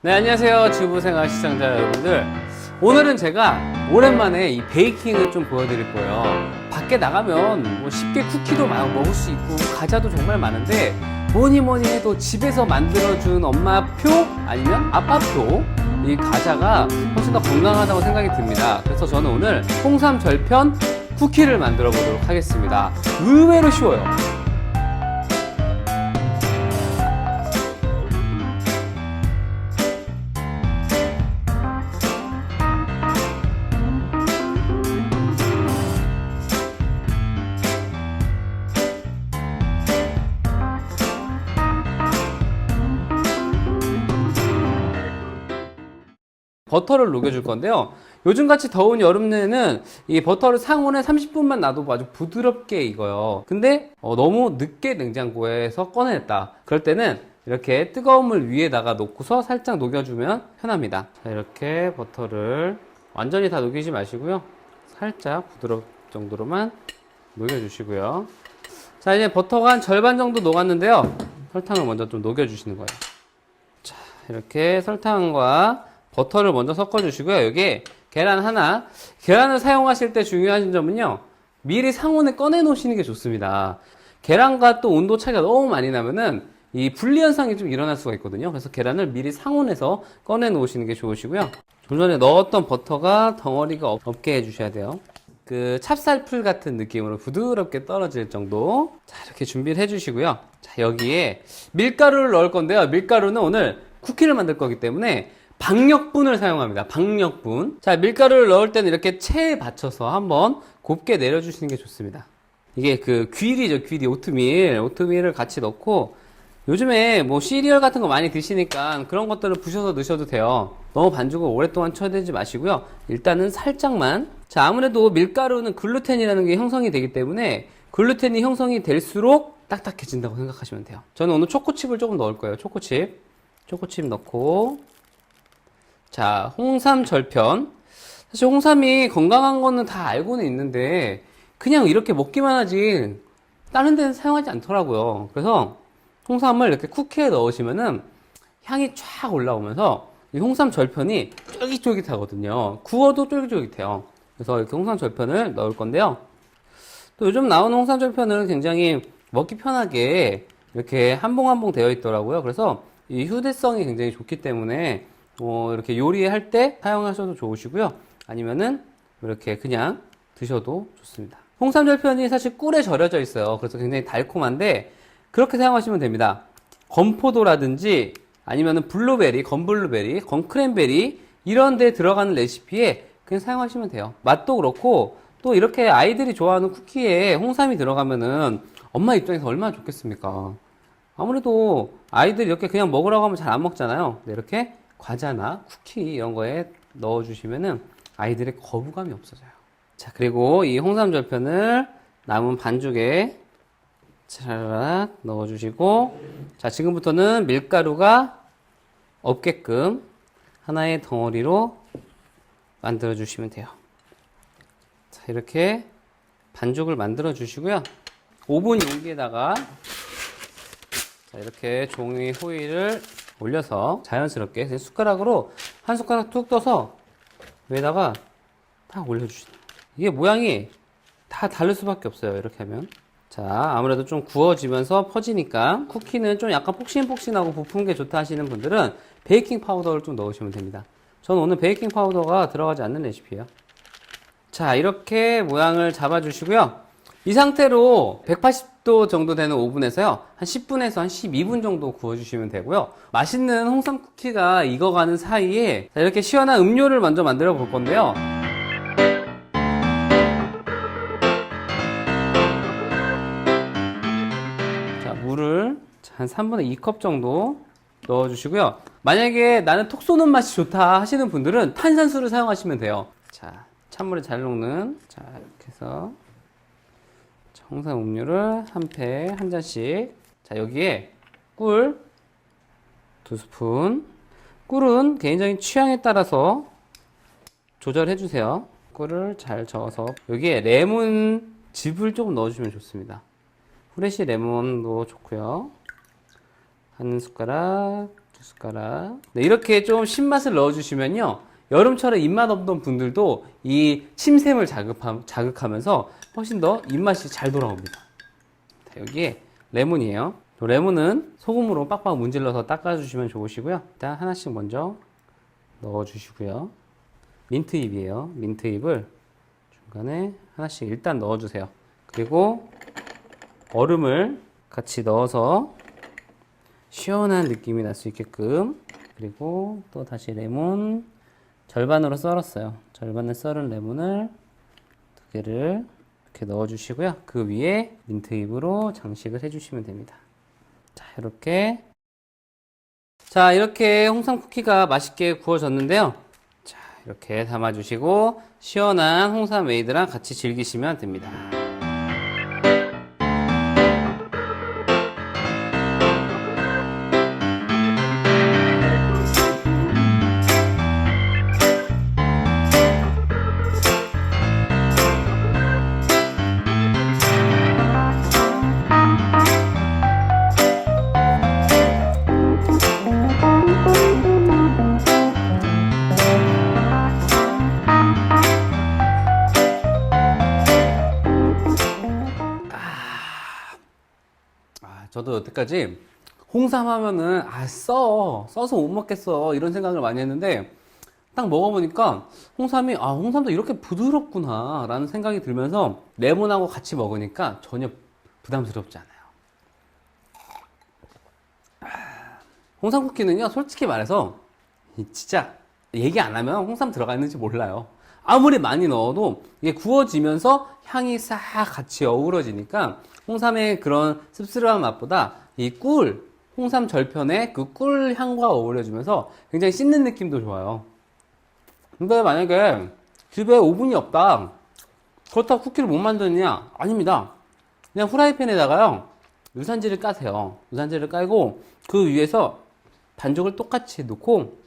네, 안녕하세요. 지구생활 시청자 여러분들. 오늘은 제가 오랜만에 이 베이킹을 좀 보여드릴 거예요. 밖에 나가면 뭐 쉽게 쿠키도 막 먹을 수 있고 과자도 정말 많은데 뭐니 해도 집에서 만들어준 엄마표 아니면 아빠표 이 과자가 훨씬 더 건강하다고 생각이 듭니다. 그래서 저는 오늘 홍삼 절편 쿠키를 만들어 보도록 하겠습니다. 의외로 쉬워요. 버터를 녹여줄 건데요. 요즘같이 더운 여름에는 이 버터를 상온에 30분만 놔두고 아주 부드럽게 익어요. 근데 너무 늦게 냉장고에서 꺼냈다. 그럴 때는 이렇게 뜨거운 물 위에다가 놓고서 살짝 녹여주면 편합니다. 자, 이렇게 버터를 완전히 다 녹이지 마시고요. 살짝 부드러울 정도로만 녹여주시고요. 자, 이제 버터가 한 절반 정도 녹았는데요. 설탕을 먼저 좀 녹여주시는 거예요. 자, 이렇게 설탕과 버터를 먼저 섞어주시고요. 여기 계란 하나. 계란을 사용하실 때 중요한 점은요. 미리 상온에 꺼내 놓으시는 게 좋습니다. 계란과 또 온도 차이가 너무 많이 나면은 이 분리 현상이 좀 일어날 수가 있거든요. 그래서 계란을 미리 상온에서 꺼내 놓으시는 게 좋으시고요. 좀 전에 넣었던 버터가 덩어리가 없게 해주셔야 돼요. 그 찹쌀풀 같은 느낌으로 부드럽게 떨어질 정도. 자, 이렇게 준비를 해주시고요. 자, 여기에 밀가루를 넣을 건데요. 밀가루는 오늘 쿠키를 만들 거기 때문에 박력분을 사용합니다. 박력분. 자, 밀가루를 넣을 때는 이렇게 체에 받쳐서 한번 곱게 내려주시는 게 좋습니다. 이게 그 귀리죠, 귀리. 오트밀을 같이 넣고, 요즘에 뭐 시리얼 같은 거 많이 드시니까 그런 것들을 부셔서 넣으셔도 돼요. 너무 반죽을 오랫동안 쳐내지 마시고요. 일단은 살짝만. 자, 아무래도 밀가루는 글루텐이라는 게 형성이 되기 때문에 글루텐이 형성이 될수록 딱딱해진다고 생각하시면 돼요. 저는 오늘 초코칩을 조금 넣을 거예요. 초코칩 넣고, 자, 홍삼 절편. 사실 홍삼이 건강한 거는 다 알고는 있는데 그냥 이렇게 먹기만 하지 다른 데는 사용하지 않더라고요. 그래서 홍삼을 이렇게 쿠키에 넣으시면은 향이 쫙 올라오면서 이 홍삼 절편이 쫄깃쫄깃하거든요. 구워도 쫄깃쫄깃해요. 그래서 이렇게 홍삼 절편을 넣을 건데요. 또 요즘 나오는 홍삼 절편은 굉장히 먹기 편하게 이렇게 한 봉 한 봉 되어 있더라고요. 그래서 이 휴대성이 굉장히 좋기 때문에 이렇게 요리할 때 사용하셔도 좋으시고요. 아니면은 이렇게 그냥 드셔도 좋습니다. 홍삼절편이 사실 꿀에 절여져 있어요. 그래서 굉장히 달콤한데 그렇게 사용하시면 됩니다. 건포도라든지 아니면은 블루베리, 건블루베리, 건크랜베리 이런 데 들어가는 레시피에 그냥 사용하시면 돼요. 맛도 그렇고 또 이렇게 아이들이 좋아하는 쿠키에 홍삼이 들어가면은 엄마 입장에서 얼마나 좋겠습니까? 아무래도 아이들이 이렇게 그냥 먹으라고 하면 잘 안 먹잖아요. 이렇게 과자나 쿠키 이런 거에 넣어주시면은 아이들의 거부감이 없어져요. 자, 그리고 이 홍삼 절편을 남은 반죽에 차라락 넣어주시고, 자, 지금부터는 밀가루가 없게끔 하나의 덩어리로 만들어 주시면 돼요. 자, 이렇게 반죽을 만들어 주시고요. 오븐 용기에다가 자, 이렇게 종이 호일을 올려서 자연스럽게 숟가락으로 한 숟가락 툭 떠서 위에다가 딱 올려주시는 거예요. 이게 모양이 다 다를 수밖에 없어요. 이렇게 하면. 자, 아무래도 좀 구워지면서 퍼지니까 쿠키는 좀 약간 폭신폭신하고 부푼 게 좋다 하시는 분들은 베이킹 파우더를 좀 넣으시면 됩니다. 저는 오늘 베이킹 파우더가 들어가지 않는 레시피예요. 자, 이렇게 모양을 잡아주시고요. 이 상태로 180도 정도 되는 오븐에서요, 한 10분에서 한 12분 정도 구워주시면 되고요. 맛있는 홍삼 쿠키가 익어가는 사이에 이렇게 시원한 음료를 먼저 만들어 볼 건데요. 자, 물을 한 3분의 2컵 정도 넣어주시고요. 만약에 나는 톡 쏘는 맛이 좋다 하시는 분들은 탄산수를 사용하시면 돼요. 자, 찬물에 잘 녹는, 자, 이렇게 해서 홍삼 음료를 한 팩, 한 잔씩. 자, 여기에 꿀 2스푼. 꿀은 개인적인 취향에 따라서 조절해주세요. 꿀을 잘 저어서 여기에 레몬즙을 조금 넣어주시면 좋습니다. 후레쉬 레몬도 좋고요. 한 숟가락 숟가락. 네, 이렇게 좀 신맛을 넣어주시면요. 여름철에 입맛 없던 분들도 이 침샘을 자극하면서 훨씬 더 입맛이 잘 돌아옵니다. 자, 여기에 레몬이에요. 레몬은 소금으로 빡빡 문질러서 닦아주시면 좋으시고요. 일단 하나씩 먼저 넣어주시고요. 민트잎이에요. 민트잎을 중간에 하나씩 일단 넣어주세요. 그리고 얼음을 같이 넣어서 시원한 느낌이 날 수 있게끔. 그리고 또 다시 레몬 절반으로 썰었어요. 절반을 썰은 레몬을 2개를 이렇게 넣어주시고요. 그 위에 민트잎으로 장식을 해주시면 됩니다. 자, 이렇게. 자, 이렇게 홍삼 쿠키가 맛있게 구워졌는데요. 자, 이렇게 담아주시고 시원한 홍삼 메이드랑 같이 즐기시면 됩니다. 저도 여태까지 홍삼 하면은 써서 못 먹겠어 이런 생각을 많이 했는데 딱 먹어보니까 홍삼도 이렇게 부드럽구나 라는 생각이 들면서 레몬하고 같이 먹으니까 전혀 부담스럽지 않아요. 홍삼 쿠키는요, 솔직히 말해서 진짜 얘기 안 하면 홍삼 들어가 있는지 몰라요. 아무리 많이 넣어도 이게 구워지면서 향이 싹 같이 어우러지니까 홍삼의 그런 씁쓸한 맛보다 이 홍삼 절편의 그 꿀 향과 어우러지면서 굉장히 씹는 느낌도 좋아요. 근데 만약에 집에 오븐이 없다, 그렇다고 쿠키를 못 만드느냐? 아닙니다. 그냥 후라이팬에다가요, 유산지를 까세요. 유산지를 깔고 그 위에서 반죽을 똑같이 놓고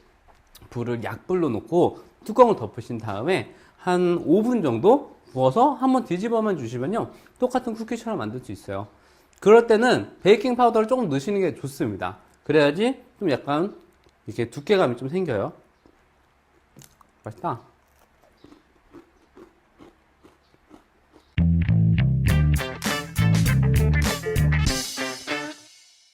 불을 약불로 놓고 뚜껑을 덮으신 다음에 한 5분 정도 구워서 한번 뒤집어만 주시면요, 똑같은 쿠키처럼 만들 수 있어요. 그럴 때는 베이킹 파우더를 조금 넣으시는 게 좋습니다. 그래야지 좀 약간 이렇게 두께감이 좀 생겨요. 맛있다.